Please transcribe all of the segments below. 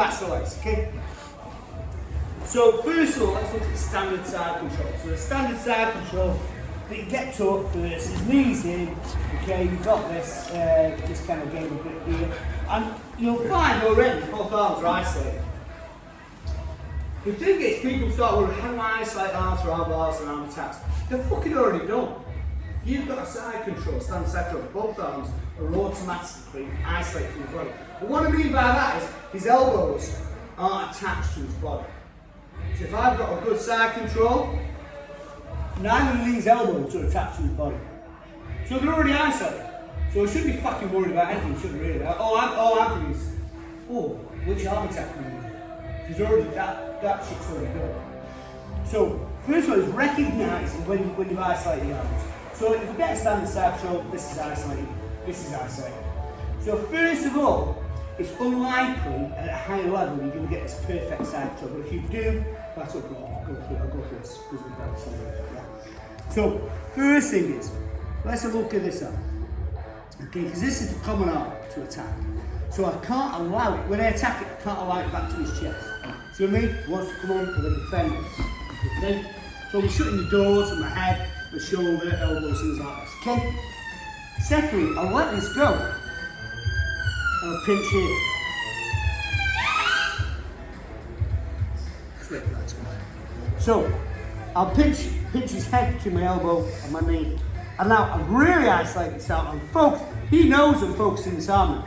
That's the legs, okay? So first of all, let's look at the standard side control. So the standard side control that you get taught first is knees in, okay, you've got this kind of game a bit here, and you'll find already both arms are isolated. The thing is, people start wondering, how do I isolate arms for arm bars and arm attacks? They're fucking already done. You've got a side control, standard side control, both arms are automatically isolated from the body. But what I mean by that is, his elbows aren't attached to his body. So if I've got a good side control, neither of these elbows are attached to his body. So they're already isolated. So I shouldn't be fucking worried about anything, shouldn't really. I'm doing this. Oh, which arm attack am I doing? Because already that shit's already done. So first of all is recognising when you've isolated the arms. So if you get a standard side control, this is isolated, this is isolated. So first of all, it's unlikely at a higher level you're going to get this perfect side control. But if you do, that's okay. I'll go through this. So first thing is, let's have a look at this arm. Okay, because this is the common arm to attack. So I can't allow it, when I attack it, I can't allow it back to his chest. See what I mean? He wants to come on with a defender. Okay? So I'm shutting the doors with my head, my shoulder, elbows, things like this. Okay? Secondly, I'll let this go. And I'll pinch here. So I'll pinch his head between my elbow and my knee. And now I've really isolated this out. I'm focused. He knows I'm focusing this arm now.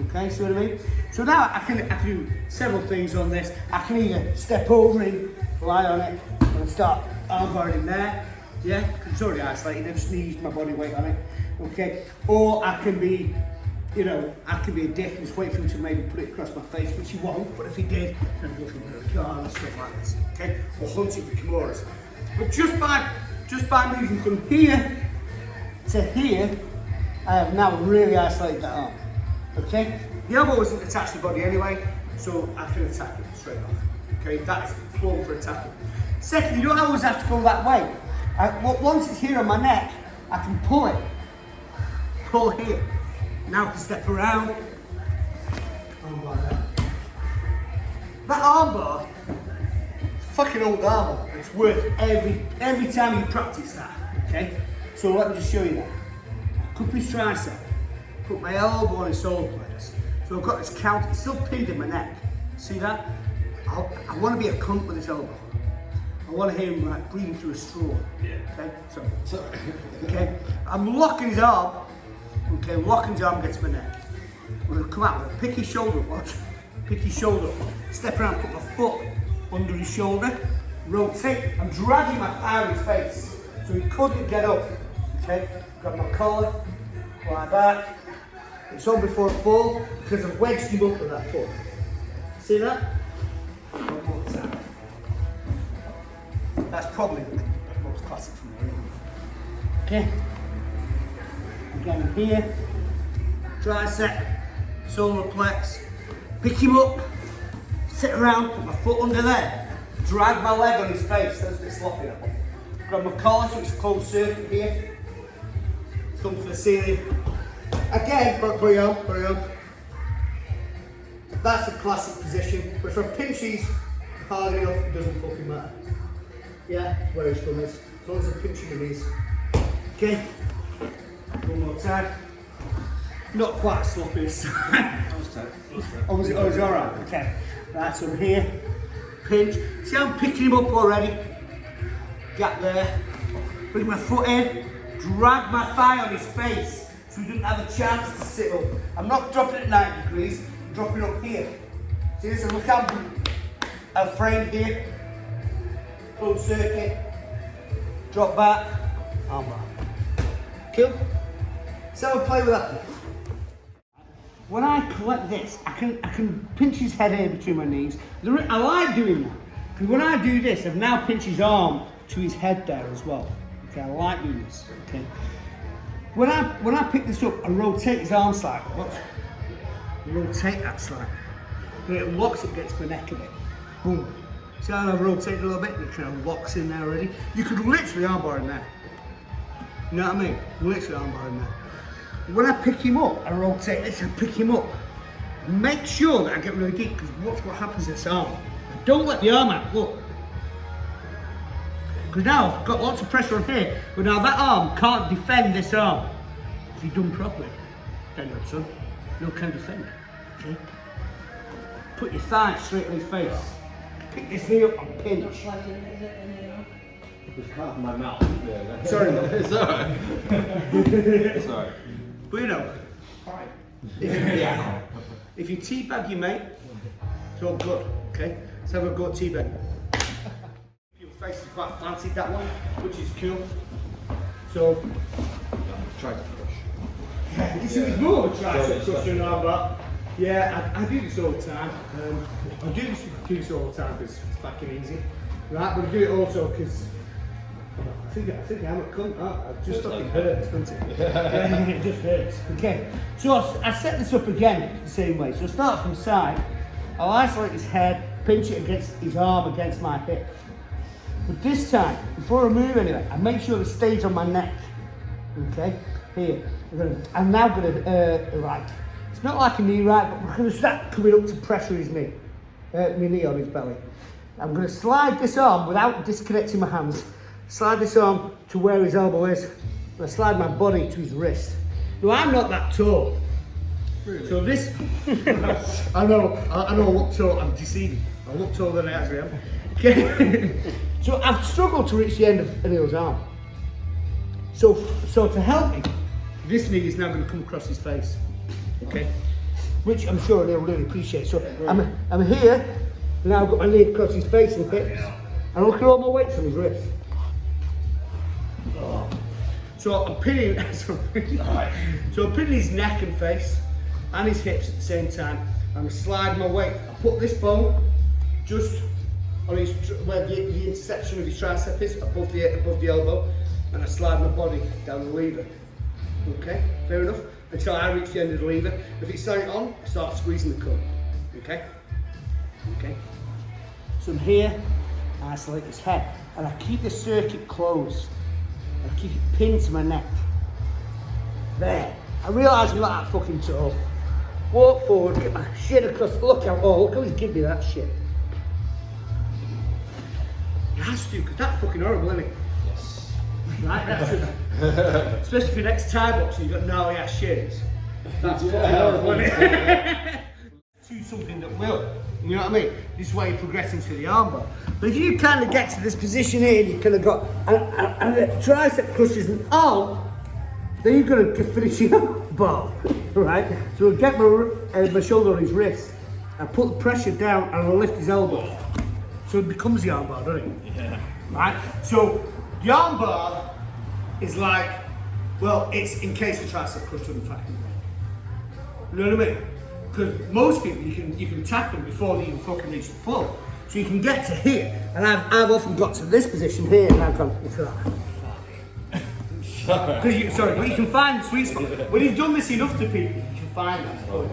Okay, see what I mean? So now I can do several things on this. I can either step over him, lie on it, and start armbarring him there. Yeah, because it's already isolated. I just need to use my body weight on it. Okay, or I can be, I can be a dick and just wait for him to maybe put it across my face, which he won't. But if he did, then I'd go for a car and stuff like this. Okay, or hunting for kimuras. But just by moving from here to here, I have now really isolated that arm. Okay, the elbow isn't attached to the body anyway, so I can attack it straight off. Okay, that is the plumb for attacking. Secondly, you don't always have to go that way. Once it's here on my neck, I can pull it. Pull here. Now I can step around. Armbar there. That armbar, fucking old armbar. It's worth every time you practice that. Okay, so let me just show you that. Cup his tricep. Put my elbow on his solar plexus. So I've got this count, it's still pinned in my neck. See that? I want to be a cunt with this elbow. I want to hear him like breathing through a straw. Yeah. Okay? So okay. I'm locking his arm. Okay, locking his arm against my neck. I'm going to come out with a pick his shoulder up, watch. Pick his shoulder up. Step around, put my foot under his shoulder. Rotate. I'm dragging my thigh on his face. So he couldn't get up. Okay? Grab my collar. Lie back. It's on before I fall because I've wedged him up with that foot. See that? One more time. That's probably the most classic for me. Okay. Again here. Tricep. Solar plex. Pick him up. Sit around. Put my foot under there. Drag my leg on his face. That's a bit sloppy. Grab my collar so it's a closed circuit here. Thumb to the ceiling. Again, bring on. That's a classic position, but if I pinch these hard enough, it doesn't fucking matter. Yeah, where his thumb is. As long as I pinch him with these. Okay, one more time. Not quite sloppy this time. Oh, was it alright? Okay. Right, so I'm here. Pinch. See how I'm picking him up already? Gap there. Bring my foot in. Drag my thigh on his face. So he didn't have a chance to sit up. I'm not dropping at 90 degrees, I'm dropping up here. See this? Look how I'm framed here. Closed circuit. Drop back. Armbar. Cool? So I play with that. When I collect this, I can pinch his head here between my knees. I like doing that. Because when I do this, I've now pinched his arm to his head there as well. Okay, I like doing this. Okay. When I pick this up, I rotate his arm slightly. Watch. Rotate that slightly. When it locks, it gets my neck a bit. Boom. See how I've rotated a little bit? It kind of locks in there already. You could literally armbar in there. You know what I mean? Literally armbar in there. When I pick him up, I rotate this and pick him up. Make sure that I get really deep, because watch what happens to this arm. Don't let the arm out, look. Because now I've got lots of pressure on here, but now that arm can't defend this arm. If you've done properly, then no, son, no can defend, okay? Put your thigh straight in his face. Pick this knee up and pinch. It's part of my mouth. Yeah, Sorry, it's alright. Sorry. But you know, if you teabag your mate, it's all good, okay? Let's have a go at teabag. Your face is quite fancied, that one, which is cool. So, Try to push. you see, it's more of a tricep crusher than armbar. Yeah, I do this all the time. I do this all the time because it's fucking easy, right? But I do it also because I think I'm a cunt. It just fucking hurts, doesn't it? Yeah, it just hurts. Okay, so I set this up again the same way. So start from side. I'll isolate his head, pinch it against his arm against my hip. But this time, before I move anyway, I make sure it stays on my neck. Okay, here. I'm now gonna right. It's not like a knee right, but we're going to start coming up to pressure his knee, my knee on his belly. I'm going to slide this arm without disconnecting my hands. Slide this arm to where his elbow is, and I slide my body to his wrist. Now I'm not that tall, really? So this, I know I look tall. I'm deceiving. I look taller than I actually am. Okay. So I've struggled to reach the end of Anil's arm. So to help me, this knee is now going to come across his face. Okay, which I'm sure they'll really appreciate. So I'm here, and now I've got my knee across his face and hips, and look at all my weights on his wrist. So I'm pinning, so I'm pinning his neck and face, and his hips at the same time. I'm sliding my weight. I put this bone just on his where the intersection of his tricep is, above the elbow, and I slide my body down the lever. Okay, fair enough. Until I reach the end of the lever. If it's starting on, I start squeezing the cup. Okay? Okay. So I'm here, I isolate his head, and I keep the circuit closed. I keep it pinned to my neck. There. I realise I'm not that fucking tall. Walk forward, get my shit across. Look how he's giving me that shit. He has to, because that's fucking horrible, isn't it? Yes. Right, that's it. Especially for your next Thai boxing, you've got gnarly ass shins. That's fucking horrible, isn't it? Do something that will. You know what I mean? This is why you're progressing to the armbar. But if you kind of get to this position here, and you kind of got and the tricep crushes an arm, then you're going to finish the armbar, right? So I'll get my shoulder on his wrist, and put the pressure down, and I'll lift his elbow. So it becomes the armbar, doesn't it? Yeah. Right? So the armbar is like, well, it's in case the tricep crush doesn't fucking work. You know what I mean? Because most people, you can tackle them before they even fucking reach the floor. So you can get to here, and I've often got to this position here, and I've gone, fuck. But you can find the sweet spot. When you've done this enough to people, you can find that spot.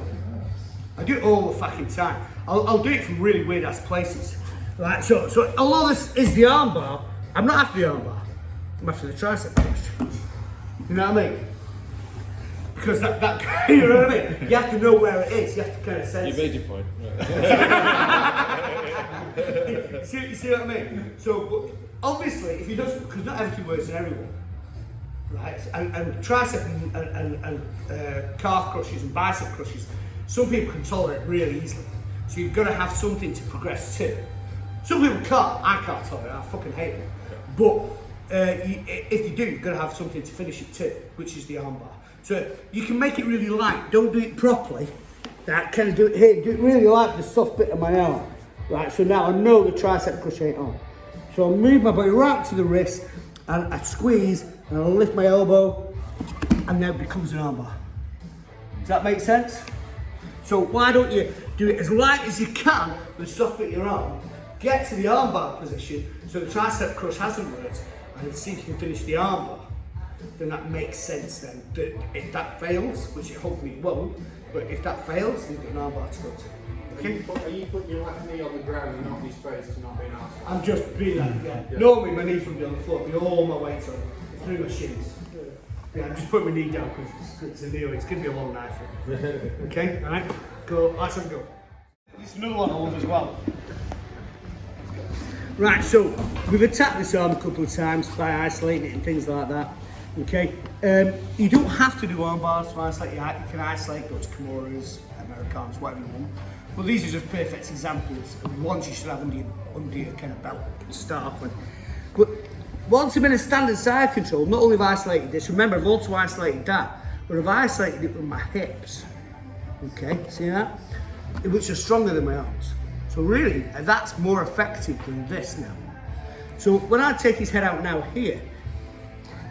I do it all the fucking time. I'll do it from really weird ass places. Right, so although this is the armbar, I'm not after the armbar. I'm after the tricep crush. You know what I mean? Because that you know what I mean? You have to know where it is. You have to kind of sense. You made your point. You see what I mean? So, but obviously, if you don't, because not everything works in everyone, right? And tricep and calf crushes and bicep crushes, some people can tolerate really easily. So you've got to have something to progress to. Some people can't. I can't tolerate it. I fucking hate it. But if you do, you've got to have something to finish it to, which is the armbar. So you can make it really light. Don't do it properly. That kind of do it here. Do it really light, the soft bit of my arm. Right. So now I know the tricep crush ain't on. So I'll move my body right to the wrist, and I squeeze, and I'll lift my elbow, and then it becomes an armbar. Does that make sense? So why don't you do it as light as you can with the soft bit of your arm? Get to the armbar position so the tricep crush hasn't worked, and see if you can finish the armbar. Then that makes sense then. That if that fails, which it hopefully won't, but if that fails, you've got an armbar to go to. Okay? Are you putting your left knee on the ground and not his face to not being asked? I'm just being like, yeah. Normally my knees would be on the floor, but all my weight's on through my shins. Yeah, I'm just putting my knee down because it's a knee, it's going to be a long night for me. Okay? Alright? Go. Let's have a go. This is another one I love as well. Right, so we've attacked this arm a couple of times by isolating it and things like that. Okay, you don't have to do arm bars to isolate your height. You can isolate those Kimuras, Americans, whatever you want. But these are just perfect examples of ones you should have under your kind of belt to start off with. But once I'm in a standard side control, not only have I isolated this, remember I've also isolated that, but I've isolated it with my hips. Okay, see that? Which are stronger than my arms. So really, that's more effective than this now. So when I take his head out now here,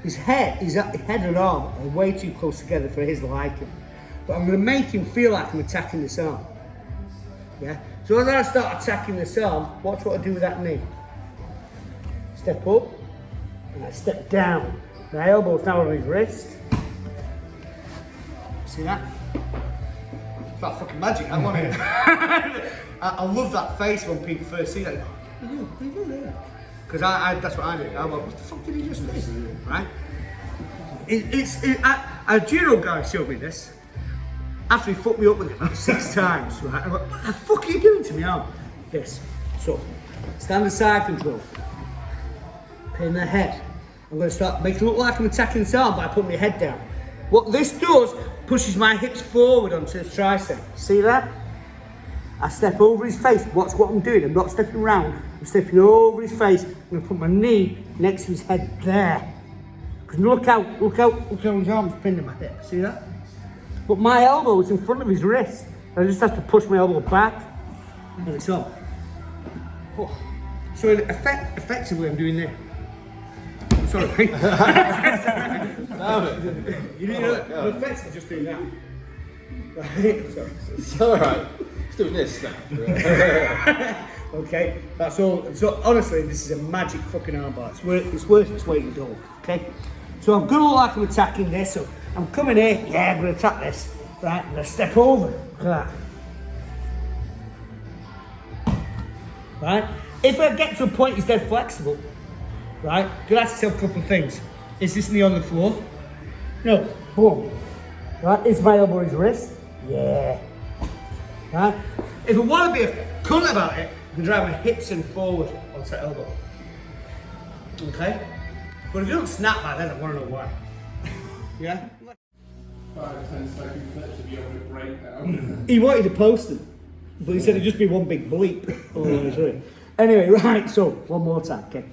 his head and arm are way too close together for his liking. But I'm going to make him feel like I'm attacking this arm. Yeah. So as I start attacking this arm, watch what I do with that knee. Step up, and I step down. My elbow's now on his wrist. See that? It's like fucking magic, I want it. I love that face when people first see that. Because that's what I do. I went, what the fuck did he just do? Right? A judo guy showed me this. After he fucked me up with it about 6 times, right? I went, what the fuck are you doing to me arm? This. So, standard side control. Pin the head. I'm going to start making it look like I'm attacking this arm by putting my head down. What this does, pushes my hips forward onto his tricep. See that? I step over his face. Watch what I'm doing. I'm not stepping around. I'm stepping over his face. I'm going to put my knee next to his head there. Because look how his arm's pinned in my hip. See that? But my elbow is in front of his wrist. I just have to push my elbow back. And it's on. Oh. So effectively I'm doing this. I'm sorry. You didn't know that? I'm effectively just doing that. Right? Sorry. It's alright. It's doing this now. Okay, that's all. So honestly, this is a magic fucking armbar. It's worth its weight in gold. Okay, so I'm gonna look like I'm attacking this. So I'm coming here. Yeah, I'm gonna attack this. Right, I'm gonna step over. Look at that. Right. If I get to a point he's dead flexible, right, gonna ask yourself a couple of things. Is this knee on the floor? No. Boom. Right. Is my elbow his wrist? Yeah. Right. If I want to be a cunt about it, I can drive my hips in forward onto the elbow. Okay? But if you don't snap like that, I want to know why. Yeah? 5-10 second clips if you have a breakdown. He wanted to post them, but he said it'd just be one big bleep. Anyway, right, so one more time, okay?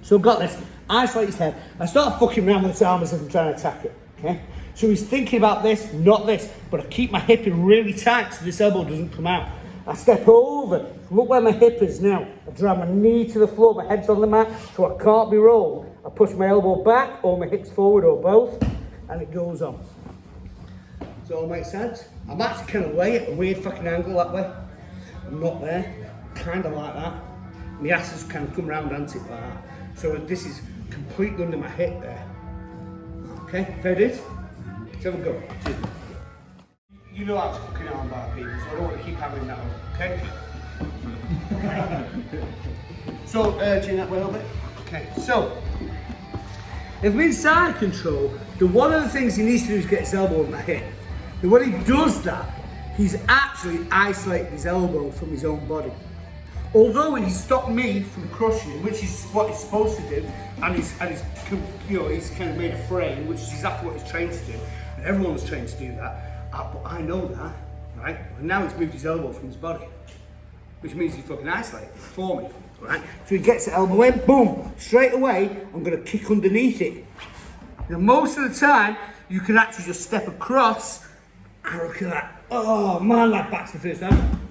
So I've got this, isolate his head. I start fucking around with his arm as if I'm trying to attack it, okay? So he's thinking about this, not this, but I keep my hip in really tight so this elbow doesn't come out. I step over, look where my hip is now. I drive my knee to the floor, my head's on the mat, so I can't be rolled. I push my elbow back, or my hips forward, or both, and it goes on. Does it all make sense? I'm actually kind of way at a weird fucking angle that way. I'm not there, kind of like that. My ass has kind of come round anti like that. So this is completely under my hip there. Okay, fair dues? Let's have a go. Cheers. You know how to fucking armbar people, so I don't want to keep having that on, okay? So, urging that way a little bit. Okay, so, if I'm in side control, one of the things he needs to do is get his elbow on my hip. And when he does that, he's actually isolating his elbow from his own body. Although he's stopped me from crushing, which is what he's supposed to do, and he's kind of made a frame, which is exactly what he's trained to do, and everyone's trained to do that. But I know that, right? And now he's moved his elbow from his body, which means he's fucking isolated for me, right? So he gets the elbow in, boom, straight away, I'm gonna kick underneath it. Now most of the time, you can actually just step across, and look at that. Oh man, that back's the first time.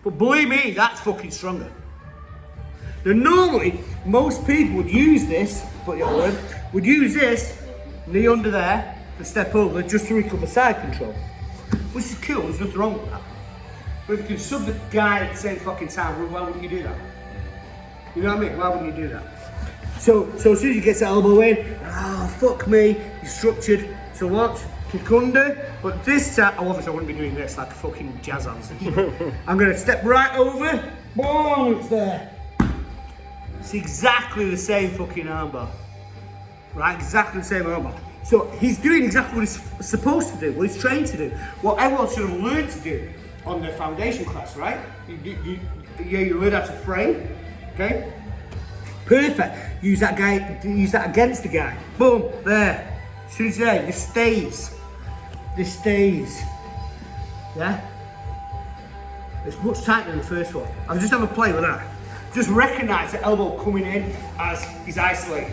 But believe me, that's fucking stronger. Now normally, most people would use this, would use this, knee under there, and step over just to recover side control. Which is cool, there's nothing wrong with that. But if you can sub the guy at the same fucking time, well, why wouldn't you do that? You know what I mean? Why wouldn't you do that? So as soon as he gets the elbow in, oh fuck me, he's structured. So watch, kick under, but this time, obviously I wouldn't be doing this like a fucking jazz hands. I'm gonna step right over, boom, it's there. It's exactly the same fucking armbar. Right, exactly the same armbar. So he's doing exactly what he's supposed to do, what he's trained to do, what everyone should have learned to do on the foundation class, right? You learn how to frame, okay? Perfect. Use that against the guy. Boom, there. As soon as you're there, this stays. Yeah? It's much tighter than the first one. I'll just have a play with that. Just recognise the elbow coming in as he's isolated.